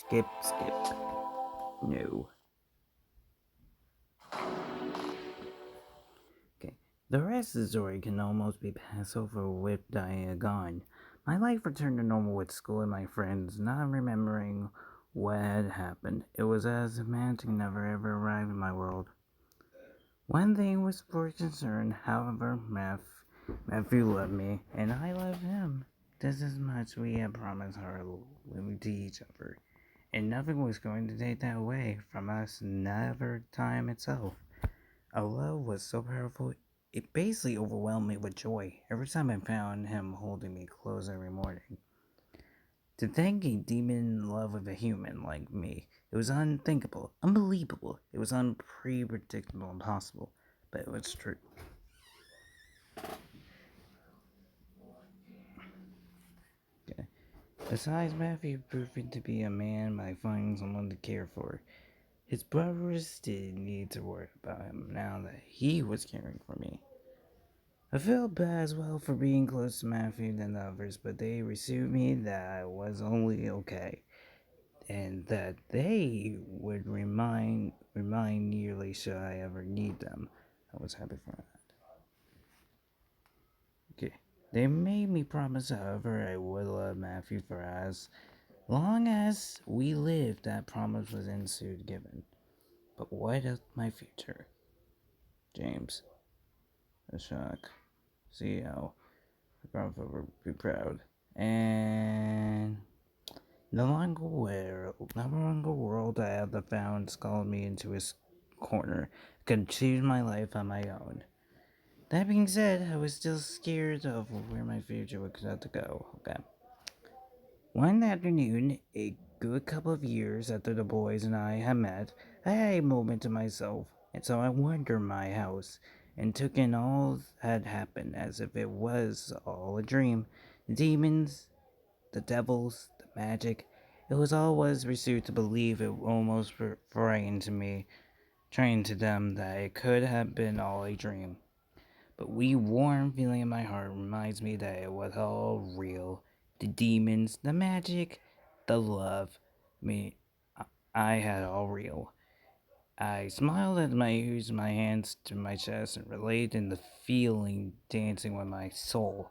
Skip, skip. No. Okay. The rest of the story can almost be passed over with Diana gone. My life returned to normal with school and my friends, not remembering what had happened. It was as if magic never ever arrived in my world. One thing was for concern, however, Matthew loved me, and I loved him just as much we had promised our loyalty to each other. And nothing was going to take that away from us, never time itself. Our love was so powerful, it basically overwhelmed me with joy every time I found him holding me close every morning. To think a demon in love with a human like me, it was unthinkable, unbelievable, it was unpredictable, impossible, but it was true. Okay. Besides Matthew proving to be a man by finding someone to care for, his brothers didn't need to worry about him now that he was caring for me. I felt bad as well for being closer to Matthew than the others, but they assured me that I was only okay, and that they would remind yearly should I ever need them. I was happy for that. Okay. They made me promise, however, I would love Matthew for as long as we lived. That promise was ensued given. But what of my future? James, a shock. CEO, my grandfather would be proud. And the longer world I had found called me into his corner. Could choose my life on my own. That being said, I was still scared of where my future would have to go. Okay. One afternoon, a good couple of years after the boys and I had met, I had a moment to myself, and so I wandered my house and took in all that had happened as if it was all a dream. The demons, the devils, the magic. It was all was pursued to believe. It almost frightened me, trying to them that it could have been all a dream. But wee warm feeling in my heart reminds me that it was all real. The demons, the magic, the love. Me, I had all real. I smiled as I used my hands to my chest and related in the feeling dancing with my soul.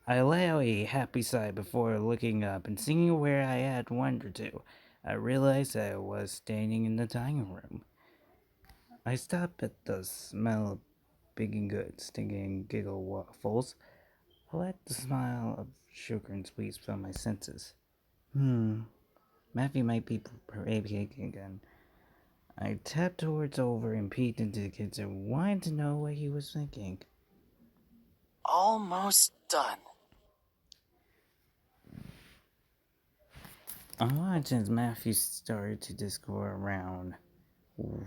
I let out a happy sigh before looking up and seeing where I had wandered to. I realized that I was standing in the dining room. I stopped at the smell of baking goods, thinking giggle waffles. I let the smile of sugar and sweets fill my senses. Matthew might be baking again. I tapped towards over and peeked into the kitchen, wanting to know what he was thinking. Almost done. I watched as Matthew started to discover around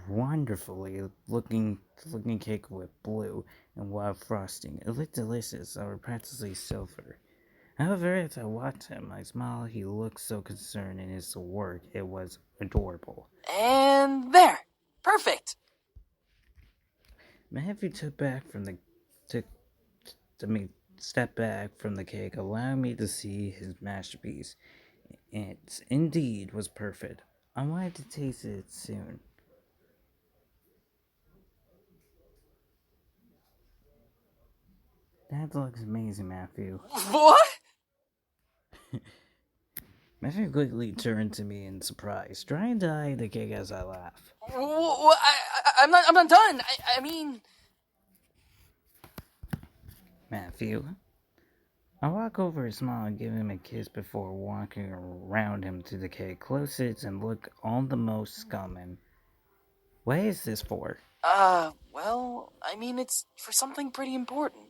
wonderfully looking cake with blue and white frosting. It looked delicious, or practically silver. However, as I watched him, I smiled. He looked so concerned in his work. It was adorable. And there. Perfect. Matthew took to me step back from the cake, allowing me to see his masterpiece. It indeed was perfect. I wanted to taste it soon. That looks amazing, Matthew. What? Matthew quickly turned to me in surprise, trying to hide the cake as I laughed. I'm not done. I mean... Matthew, I walk over and smile and give him a kiss before walking around him to the cake, close it and look all the most scumming. What is this for? Well, I mean, it's for something pretty important.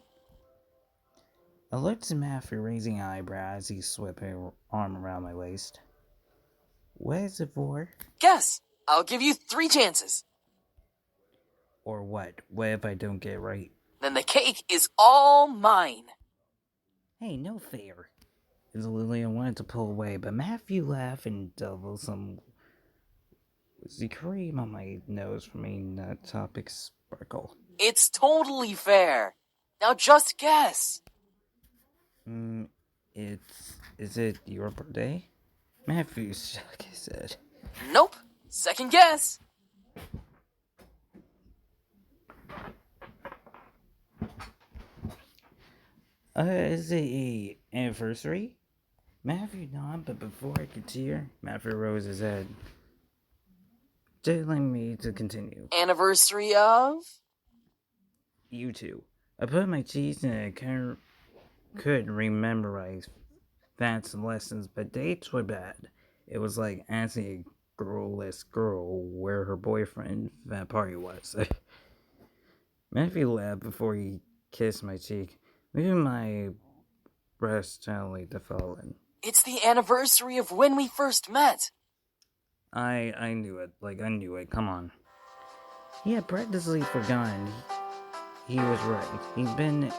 I looked at Matthew, raising an eyebrow as he swept his arm around my waist. What is it for? Guess. I'll give you 3 chances. Or what? What if I don't get it right? Then the cake is all mine. Hey, no fair. As Lillian wanted to pull away, but Matthew laughed and doubled some the cream on my nose from a nut topic sparkle. It's totally fair. Now just guess. Is it your birthday? Matthew shook his head. Nope. Second guess. Is it a anniversary? Matthew nodded, but before I could hear, Matthew rose his head, telling me to continue. Anniversary of? You two. I put my teeth in and I couldn't rememorize Fat's lessons, but dates were bad. It was like asking a girlless girl where her boyfriend that party was. Matthew laughed before he kissed my cheek, moving my breast gently to fall in. It's the anniversary of when we first met. I knew it. I knew it. Come on. He had practically forgotten. He was right. It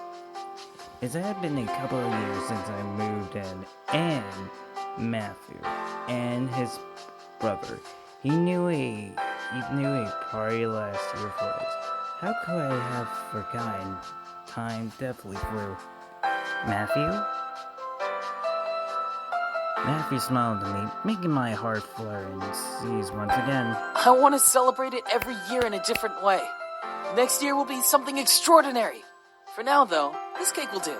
had been a couple of years since I moved in, and Matthew and his brother. He knew a party last year for us. How could I have forgotten? Time definitely flew. Matthew? Matthew smiled at me, making my heart flutter and seize once again. I want to celebrate it every year in a different way. Next year will be something extraordinary. For now, though, this cake will do.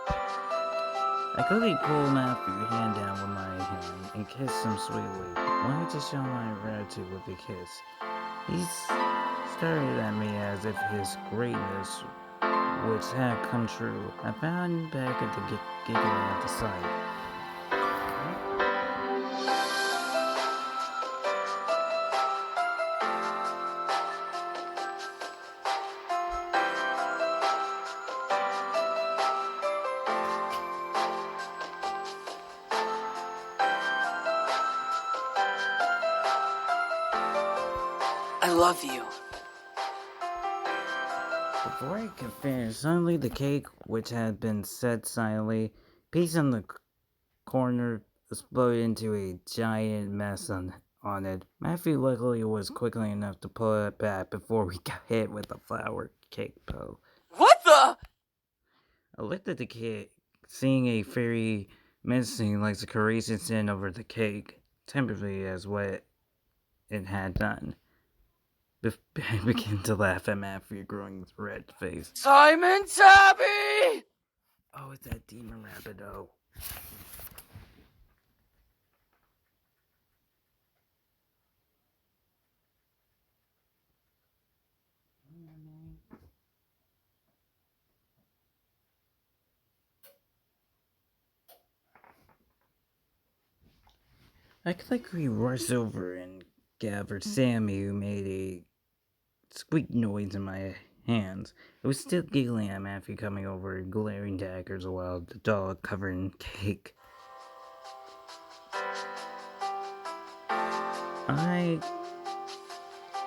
I quickly pulled Matthew's hand down with my hand and kissed him sweetly, wanting to show my gratitude with a kiss. He stared at me as if his greatness, which had come true, I found back at the giggling at the sight. I love you. Before I could finish, suddenly the cake, which had been set silently, piece in the corner, exploded into a giant mess on it. Matthew luckily was quickly enough to pull it back before we got hit with a flour cake bow. What the? I looked at the cake, seeing a fairy menacing like the courageous sin over the cake, temporarily as what it had done. I began to laugh at Matthew growing red face. Simon Tabby! Oh, it's that demon rapido. I quickly rushed over and gathered Sammy, who made a squeak noise in my hands. I was still giggling at Matthew coming over, glaring daggers while the dog covered in cake.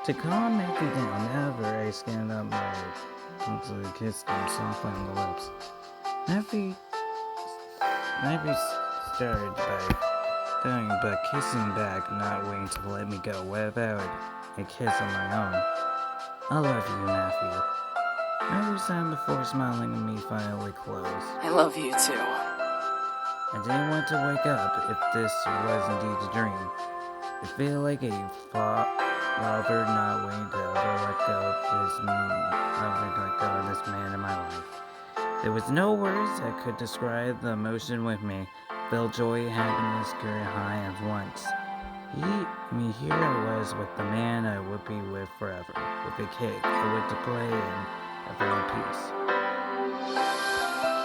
To calm Matthew down, however, I scanned up my lips and kissed him softly on the lips. Matthew started by going, but kissing back, not waiting to let me go without a kiss of my own. I love you, Matthew. Matthew sighed before smiling at me finally closed. I love you too. I didn't want to wake up if this was indeed a dream. It felt like a father not waiting to ever let go of this man in my life. There was no words that could describe the emotion with me. Felt joy, happiness, grew high at once. Here I was with the man I would be with forever, with a cake I would to play in, a very peace.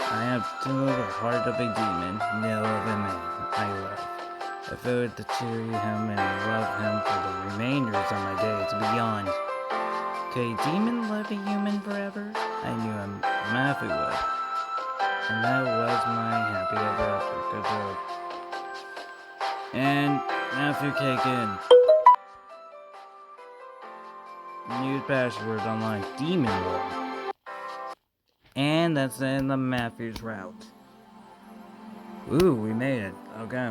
I have still the heart of a demon, no of a man I love. I voted to cheer him and love him for the remainders of my days beyond. Could a demon love a human forever? I knew Matthew would. And that was my happy ever after. Good job. And Matthew cake in. New password online. Demon Lord. And that's the end of Matthew's route. Ooh, we made it. Okay.